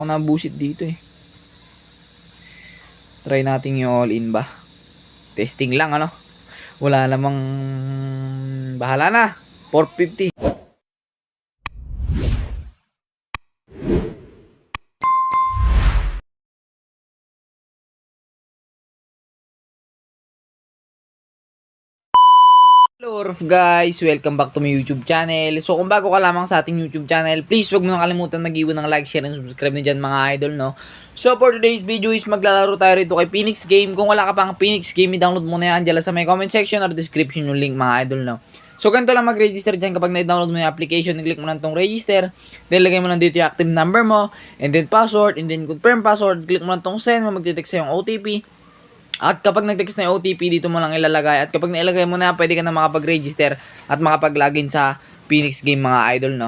Ako nabusit dito eh. Try natin yung all-in ba. Testing lang ano. Wala namang bahala na. 450. Hello guys, welcome back to my YouTube channel. So kung bago ka lamang sa ating YouTube channel, please wag mo nang kalimutan mag-iwan ng like, share, and subscribe na dyan mga idol, no? So for today's video is maglalaro tayo rito kay Phoenix Game. Kung wala ka pang Phoenix Game, i-download mo na yan dyan sa may comment section or description yung link mga idol, no? So ganito lang mag-register dyan kapag na-download mo yung application, i-click mo lang tong register, then lagay mo lang dito yung active number mo, and then password, and then confirm password, click mo lang tong send, magte-text sa yung OTP. At kapag nag-text na yung OTP, dito mo lang ilalagay. At kapag nailagay mo na, pwede ka na makapag-register at makapag-login sa Phoenix Game mga idol, no?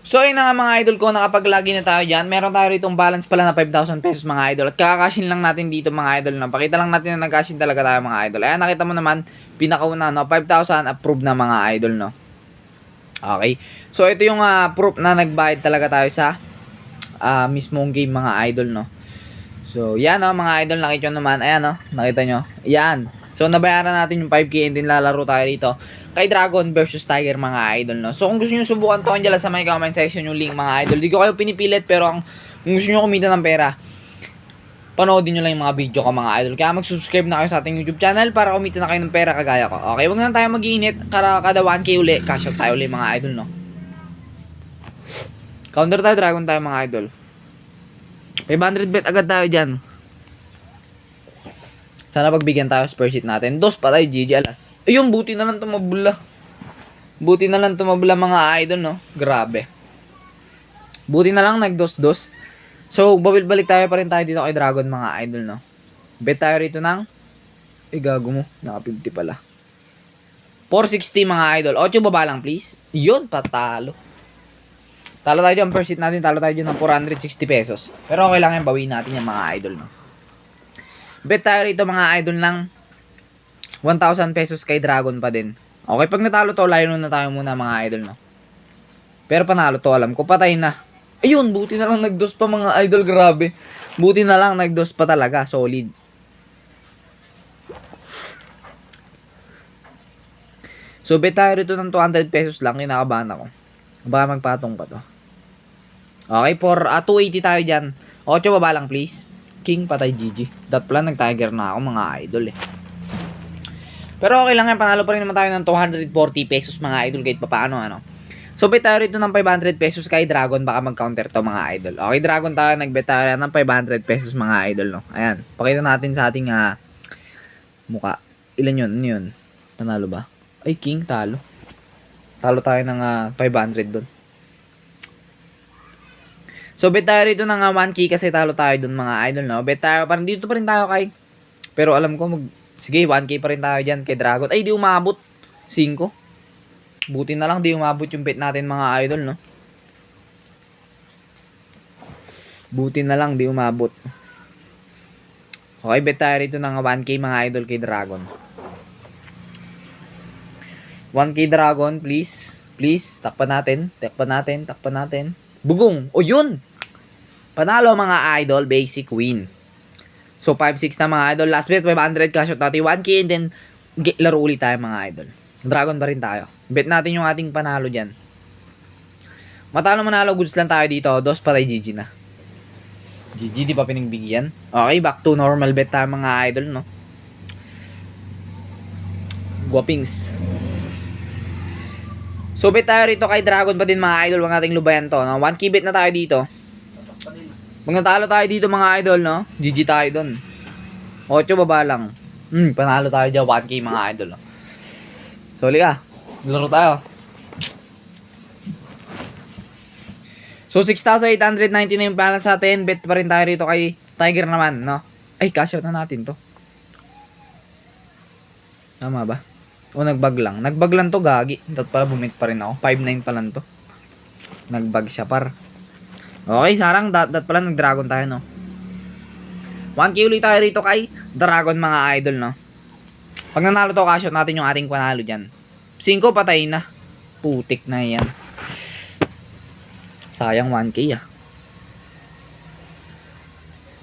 So, yun na nga mga idol ko, nakapag-login na tayo dyan. Meron tayo rito balance pala na 5,000 pesos mga idol. At kakashin lang natin dito mga idol, no? Pakita lang natin na nag-cashin talaga tayo mga idol. Ayan, nakita mo naman, pinakauna, no? 5,000 approved na mga idol, no? Okay. So, ito yung proof na nagbayad talaga tayo sa mismong game mga idol, no? So, yan mga idol, nakita nyo naman. Ayan nakita nyo. Yan. So, nabayaran natin yung 5K and then lalaro tayo rito kay Dragon versus Tiger mga idol, no? So, kung gusto nyo subukan to, andyan sa may comment section yung link mga idol. Di ko kayo pinipilit, pero kung gusto nyo kumita ng pera, panoodin nyo lang yung mga video ko mga idol. Kaya mag-subscribe na kayo sa ating YouTube channel para kumita na kayo ng pera kagaya ko. Okay, wag na tayo mag-iinit. Kada 1K uli, cash out tayo uli mga idol, no? Counter tayo, Dragon tayo mga idol. 500 bet agad tayo dyan. Sana pagbigyan tayo sa first hit natin. Dos patay, GG alas. Ayun, buti na lang tumabula. Buti na lang tumabula mga idol, no? Grabe. Buti na lang nagdos-dos. So, balik tayo pa rin tayo dito kay Dragon mga idol, no? Bet tayo rito ng gago mo. Naka 50 pala. 460 mga idol. 8 baba lang, please. Yun, patalo. Talo tayo dyan, first hit natin, talo tayo dyan ng 460 pesos. Pero okay lang yan, bawiin natin yung mga idol, no? Bet tayo rito mga idol ng 1,000 pesos kay Dragon pa din. Okay, pag natalo to, layo na tayo muna mga idol, no? Pero panalo to, alam ko, patay na. Ayun, buti na lang nagdos pa mga idol, grabe. Buti na lang nagdos pa talaga, solid. So, bet tayo rito ng 200 pesos lang, kinakabahan ako. Baka magpatong pa to. Okay, for 280 tayo dyan. 8 baba lang, please. King, patay, GG. That plan, nag-tiger na ako, mga idol, eh. Pero okay lang yan, panalo pa rin naman tayo ng 240 pesos, mga idol, kahit papaano, ano. So, bet tayo rito ng 500 pesos kay Dragon, baka mag-counter to, mga idol. Okay, Dragon tayo, nag-bet tayo ng 500 pesos, mga idol, no. Ayan, pakita natin sa ating muka. Ilan yun? Ano yun? Panalo ba? Ay, King, talo. Talo tayo ng 500 doon. So, bet tayo rito ng 1K kasi talo tayo dun mga idol, no? Bet tayo, parang dito pa rin tayo kay... Pero alam ko, sige, 1K pa rin tayo dyan kay Dragon. Ay, di umabot. 5. Buti na lang, di umabot yung bet natin mga idol, no? Buti na lang, di umabot. Okay, bet tayo rito ng 1K mga idol kay Dragon. 1K Dragon, please. Please, takpan natin. Takpan natin, takpan natin. Bugong! O yun! Panalo mga idol, basic win. So 5-6 na mga idol. Last bet 500 cash out natin 1K and then laro ulit tayo mga idol. Dragon pa rin tayo. Bet natin yung ating panalo dyan. Matalo manalo, goods lang tayo dito. Dos patay, GG na. GG, di pa pinagbigyan. Okay, back to normal bet tayo mga idol, no? Guwapings. So bet tayo rito kay Dragon pa din mga idol. Huwag nating lubayan to, no? 1K bet na tayo dito. Pag natalo tayo dito mga idol, no? GG tayo dun. 8 baba lang. Panalo tayo dyan. 1K mga idol, no? So, liga. Laro tayo. So, 6,890 na yung balance natin. Bet pa rin tayo rito kay Tiger naman, no? Ay, cash out na natin to. Tama ba? O, nagbag lang. Nagbag lang to, gagi. Dapat pala bumit pa rin ako. 5-9 pa lang to. Nagbag siya, par. Okay, sarang dat pala nag-dragon tayo, no? 1K ulit tayo rito kay Dragon mga idol, no? Pag nanalo to, cash out natin yung ating panalo dyan. 5 patay na. Putik na yan. Sayang 1K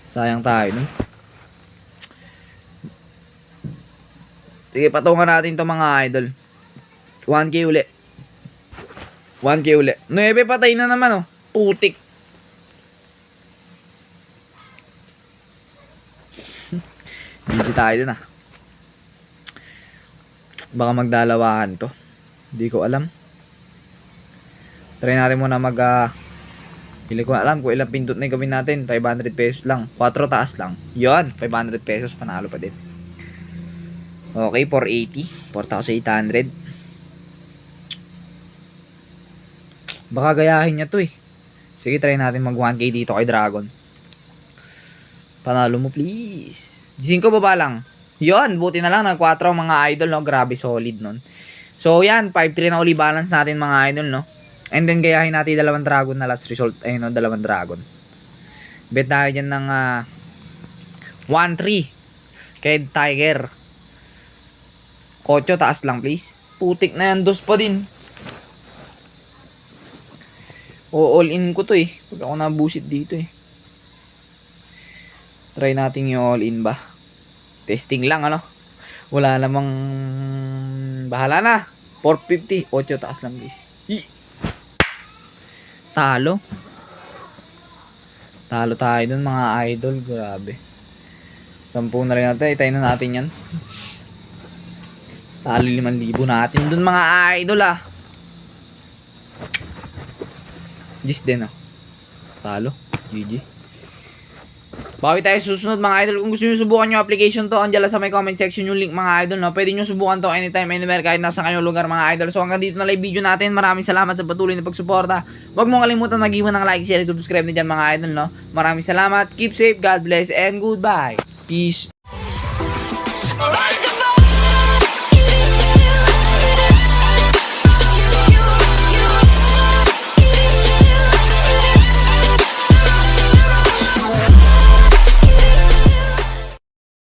Sayang tayo nun. Sige, patungan natin to mga idol. 1K uli. 1K uli. 9 patay na naman oh. Putik. Busy tayo dun ah. Baka magdalawahan to. Hindi ko alam. Try natin muna hindi ko alam kung ilang pindot na yung gawin natin. 500 pesos lang. 4 taas lang. Yon, 500 pesos. Panalo pa din. Okay, 480. 4,800. Baka gayahin niya to eh. Sige, try natin mag 1K dito kay Dragon. Panalo mo please. 5 baba lang. Yon, buti na lang. Nag 4 mga idol, no? Grabe, solid nun. So, yan. 5-3 na uli balance natin mga idol, no? And then, gayahin natin 2 Dragon na last result. Ayun, no? 2 Dragon. Bet tayo dyan ng 1-3. Kay Tiger. 8 taas lang, please. Putik na yan. 2 pa din. O, all in ko to eh. Pag ako nabusit dito eh. Try natin yung all in ba. Testing lang, ano? Wala namang bahala na. 450. 8 taas lang, please. Talo. Talo tayo dun, mga idol. Grabe. 10 na rin natin. Itayin na natin yan. Talo 5,000 natin dun, mga idol ah. Gis din ah. Talo. GG. Bawi tayo susunod mga idol. Kung gusto nyo subukan yung application to, andyan lang sa may comment section yung link mga idol, no? Pwede nyo subukan to anytime, anywhere, kahit nasa kanyang lugar mga idol. So hanggang dito na live video natin. Maraming salamat sa patuloy na pagsuporta. Huwag mong kalimutan mag-iwan ng like, share, subscribe na dyan mga idol, no? Maraming salamat. Keep safe, God bless, and goodbye. Peace.